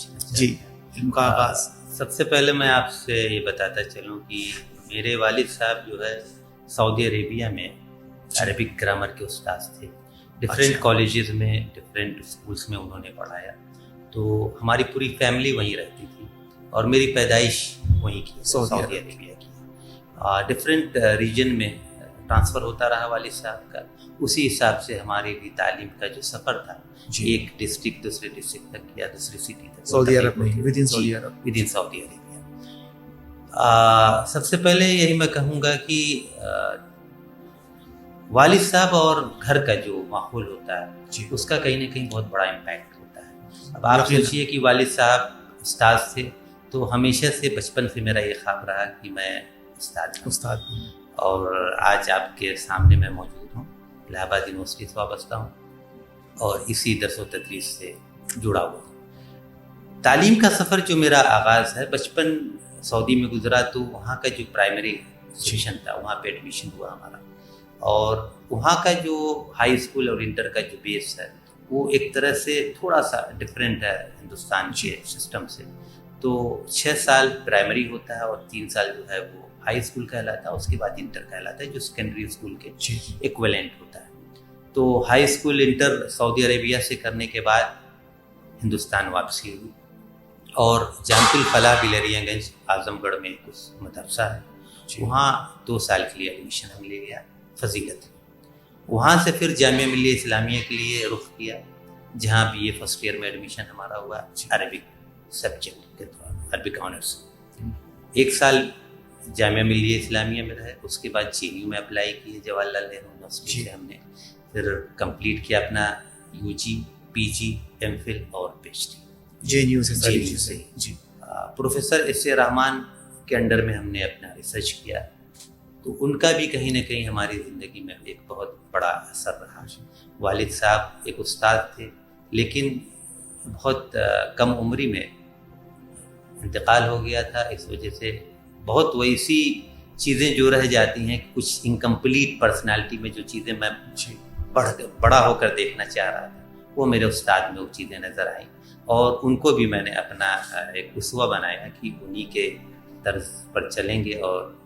پوچھنا چاہتا جی، علم کا آغاز. سب سے پہلے میں آپ سے یہ بتاتا چلوں کہ میرے والد صاحب جو ہے سعودی عربیہ میں عربک گرامر کے استاذ تھے. ڈفرینٹ کالجز میں ڈفرینٹ اسکولس میں انہوں نے پڑھایا. تو ہماری پوری فیملی وہیں رہتی تھی اور میری پیدائش وہیں کی سعودی عربیہ کی. ڈفرینٹ ریجن میں ٹرانسفر ہوتا رہا والد صاحب کا. اسی حساب سے ہمارے بھی تعلیم کا جو سفر تھا ایک ڈسٹرکٹ دوسرے ڈسٹرکٹ تک یا دوسری سٹی تک سعودی عرب میں ودن سعودی عرب. ودن سعودی عربیہ. سب سے پہلے یہی میں کہوں گا کہ والد صاحب اور گھر کا جو ماحول ہوتا ہے اس کا کہیں نہ کہیں بہت بڑا امپیکٹ ہوتا ہے. اب آپ سوچیے کہ والد صاحب استاذ تھے تو ہمیشہ سے بچپن سے میرا یہ خواب رہا کہ میں استاد ہوں. اور آج آپ کے سامنے میں موجود ہوں. الہ آباد یونیورسٹی سے وابستہ ہوں اور اسی درس و تدریس سے جڑا ہوا ہوں. تعلیم کا سفر جو میرا آغاز ہے بچپن سعودی میں گزرا. تو وہاں کا جو پرائمری سیکشن تھا وہاں پہ ایڈمیشن ہوا ہمارا. اور وہاں کا جو ہائی اسکول اور انٹر کا جو بیس ہے وہ ایک طرح سے تھوڑا سا ڈفرینٹ ہے ہندوستان کے سسٹم سے. تو 6 سال پرائمری ہوتا ہے اور 3 سال جو ہے وہ ہائی اسکول کہلاتا ہے. اس کے بعد انٹر کہلاتا ہے جو سیکنڈری اسکول کے ایکویلنٹ ہوتا ہے. تو ہائی اسکول انٹر سعودی عربیہ سے کرنے کے بعد ہندوستان واپسی ہوئی اور جامعۃ الفلاح بلریاں گنج اعظم گڑھ میں ایک مدرسہ ہے وہاں 2 سال کے لیے ایڈمیشن ہم لے گیا فضیلت. وہاں سے پھر جامعہ ملیہ اسلامیہ کے لیے رخ کیا جہاں بھی یہ فرسٹ ایئر میں ایڈمیشن ہمارا ہوا عربک سبجیکٹ کے طور عربک آنرس. 1 سال جامعہ ملیہ اسلامیہ میں رہے. اس کے بعد JNU میں اپلائی کیے جواہر لال نہرو یونیورسٹی سے. ہم نے پھر کمپلیٹ کیا اپنا UG PG MPhil اور PhD JNU سے. Professor S.A. رحمان کے انڈر میں ہم نے اپنا ریسرچ کیا. تو ان کا بھی کہیں نہ کہیں ہماری زندگی میں ایک بہت بڑا اثر رہا. والد صاحب ایک استاد تھے لیکن بہت کم عمری میں انتقال ہو گیا تھا. اس وجہ سے بہت ویسی چیزیں جو رہ جاتی ہیں کچھ انکمپلیٹ پرسنالٹی میں جو چیزیں میں بڑا ہو کر دیکھنا چاہ رہا تھا وہ میرے استاد میں وہ چیزیں نظر آئیں اور ان کو بھی میں نے اپنا ایک اسوہ بنایا کہ انہی کے طرز پر چلیں گے اور